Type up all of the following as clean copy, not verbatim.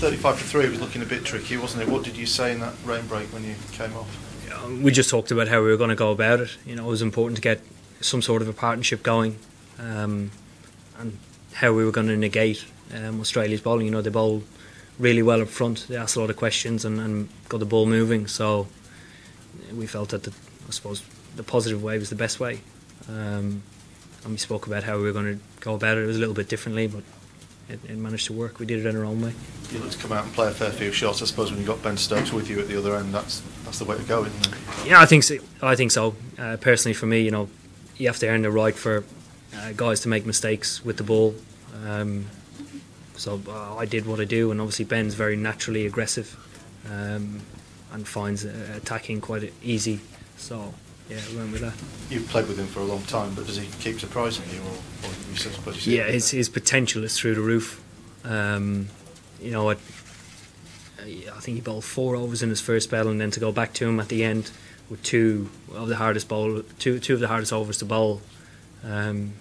35 for 3, it was looking a bit tricky, wasn't it? What did you say in that rain break when you came off? We just talked about how we were going to go about it. You know, it was important to get some sort of a partnership going, and how we were going to negate Australia's bowling. You know, they bowled really well up front. They asked a lot of questions and got the ball moving. So we felt that I suppose the positive way was the best way. And we spoke about how we were going to go about it. It was a little bit differently, but it managed to work. We did it in our own way. You looked to come out and play a fair few shots. I suppose when you got Ben Stokes with you at the other end, that's the way to go, isn't it? Yeah, I think so. Personally, for me, you know, you have to earn the right for guys to make mistakes with the ball. So I did what I do, and obviously Ben's very naturally aggressive and finds attacking quite easy. So yeah, we went with that. You've played with him for a long time, but does he keep surprising you, or you suppose you see his potential is through the roof. You know, I think he bowled 4 overs in his first spell, and then to go back to him at the end with two of the hardest overs to bowl, you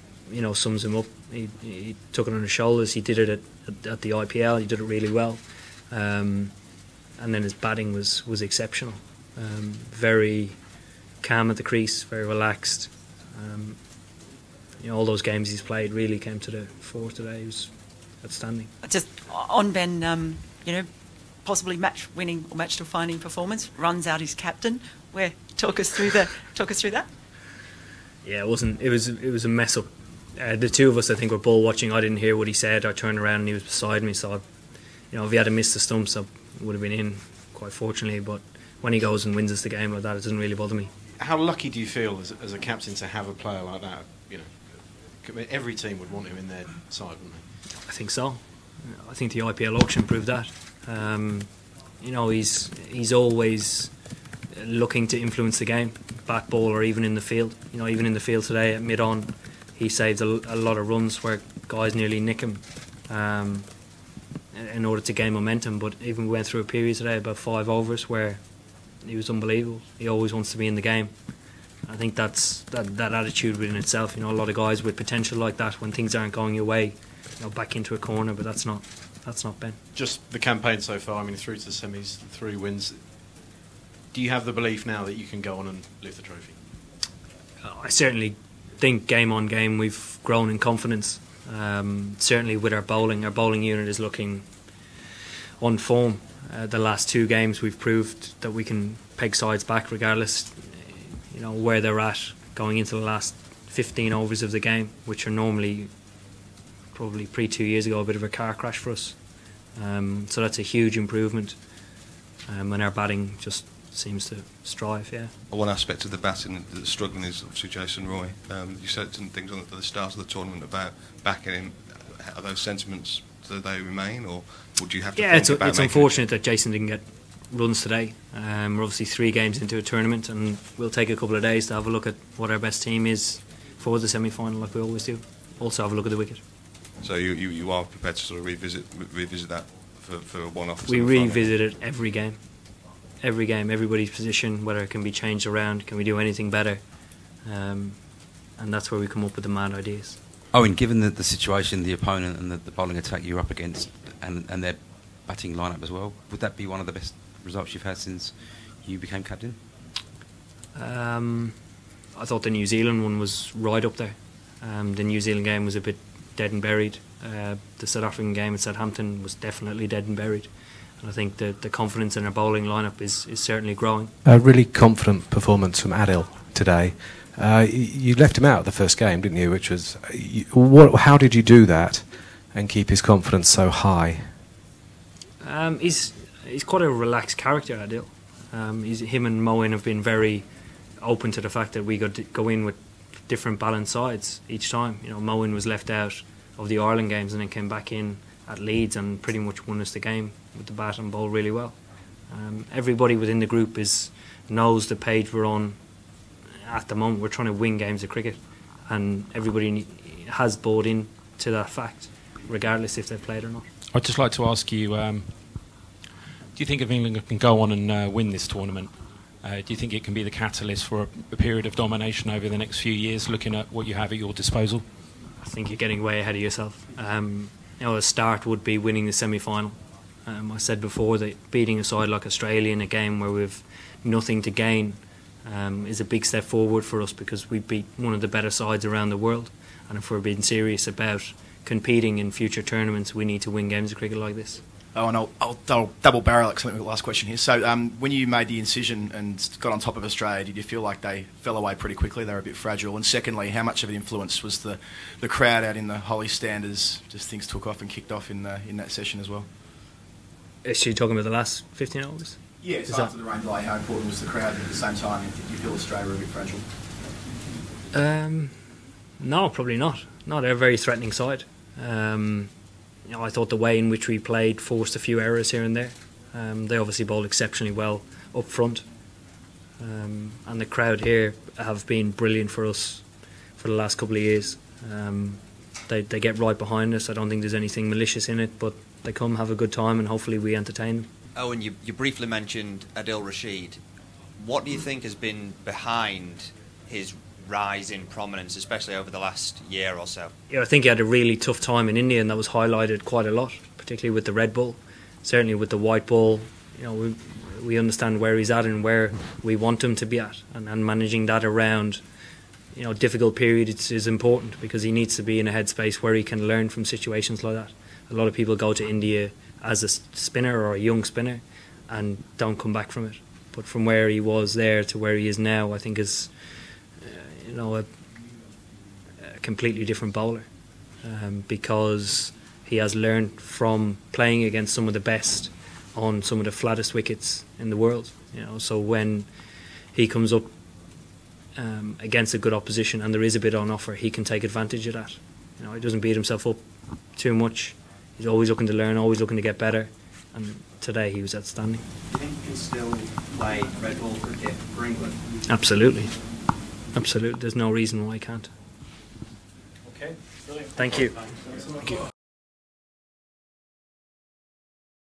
know, sums him up. He took it on his shoulders. He did it at the IPL. He did it really well, and then his batting was exceptional. Very calm at the crease, very relaxed. You know, all those games he's played really came to the fore today. He was outstanding. Just on Ben, you know, possibly match-winning or match-defining performance. Runs out his captain. Talk us through that. Yeah, it wasn't. It was a mess up. The two of us, I think, were ball watching. I didn't hear what he said. I turned around and he was beside me. So, you know, if he had missed the stumps, I would have been in, quite fortunately. But when he goes and wins us the game like that, it doesn't really bother me. How lucky do you feel as a captain to have a player like that? You know, every team would want him in their side, wouldn't they? I think so. I think the IPL auction proved that. You know, he's always looking to influence the game, bat ball or even in the field. You know, even in the field today at mid-on, he saved a lot of runs where guys nearly nick him in order to gain momentum. But even we went through a period today, about 5 overs, where he was unbelievable. He always wants to be in the game. I think that attitude within itself. You know, a lot of guys with potential like that, when things aren't going your way, you know, back into a corner. But that's not Ben. Just the campaign so far. I mean, through to the semis, 3 wins. Do you have the belief now that you can go on and lift the trophy? I certainly think game on game we've grown in confidence. Certainly with our bowling unit is looking on form. The last 2 games we've proved that we can peg sides back regardless, you know, where they're at going into the last 15 overs of the game, which are normally probably 2 years ago a bit of a car crash for us. So that's a huge improvement, and our batting just seems to strive. Yeah. One aspect of the batting that's struggling is obviously Jason Roy. You said some things at the start of the tournament about backing him. Are those sentiments, do they remain, or would you have to? Yeah, it's unfortunate that Jason didn't get runs today. We're obviously 3 games into a tournament, and we'll take a couple of days to have a look at what our best team is for the semi-final, like we always do. Also have a look at the wicket. So you are prepared to sort of revisit that for a one-off? We revisit it every game. Every game, everybody's position, whether it can be changed around, can we do anything better, and that's where we come up with the mad ideas. Owen, given the situation, the opponent and the bowling attack you're up against, and their batting lineup as well, would that be one of the best results you've had since you became captain? I thought the New Zealand one was right up there. The New Zealand game was a bit dead and buried. The South African game at Southampton was definitely dead and buried. And I think the confidence in our bowling lineup is certainly growing. A really confident performance from Adil today. You left him out of the first game, didn't you? Which was, how did you do that and keep his confidence so high? He's quite a relaxed character, Adil. Him and Moeen have been very open to the fact that we got to go in with different balanced sides each time. You know, Moeen was left out of the Ireland games and then came back in at Leeds and pretty much won us the game with the bat and ball really well. Everybody within the group knows the page we're on at the moment. We're trying to win games of cricket, and everybody has bought into that fact, regardless if they've played or not. I'd just like to ask you, do you think if England can go on and win this tournament, do you think it can be the catalyst for a period of domination over the next few years, looking at what you have at your disposal? I think you're getting way ahead of yourself. The start would be winning the semi-final. I said before that beating a side like Australia in a game where we've nothing to gain is a big step forward for us, because we beat one of the better sides around the world, and if we're being serious about competing in future tournaments, we need to win games of cricket like this. Oh, and I'll double barrel it, the last question here. So when you made the incision and got on top of Australia, did you feel like they fell away pretty quickly? They were a bit fragile. And secondly, how much of an influence was the crowd out in the Holly stand as just things took off and kicked off in that session as well? Is she talking about the last 15 overs? Yeah, so after the rain delay, how important was the crowd at the same time? Did you feel Australia were a bit fragile? No, probably not. No, they're a very threatening side. I thought the way in which we played forced a few errors here and there. They obviously bowled exceptionally well up front. And the crowd here have been brilliant for us for the last couple of years. They get right behind us. I don't think there's anything malicious in it, but they come, have a good time, and hopefully we entertain them. Owen, you briefly mentioned Adil Rashid. What do you think has been behind his rise in prominence, especially over the last year or so? Yeah, I think he had a really tough time in India, and that was highlighted quite a lot, particularly with the red ball. Certainly with the white ball, we understand where he's at and where we want him to be at, and managing that around difficult periods is important, because he needs to be in a headspace where he can learn from situations like that. A lot of people go to India as a spinner or a young spinner and don't come back from it. But from where he was there to where he is now, I think is a completely different bowler, because he has learned from playing against some of the best on some of the flattest wickets in the world. So when he comes up against a good opposition and there is a bit on offer, he can take advantage of that. He doesn't beat himself up too much. He's always looking to learn, always looking to get better, and today he was outstanding. Do you think he can still play red ball cricket for England? Absolutely. Absolutely. There's no reason why he can't. Okay, brilliant. Thank you. Thank you.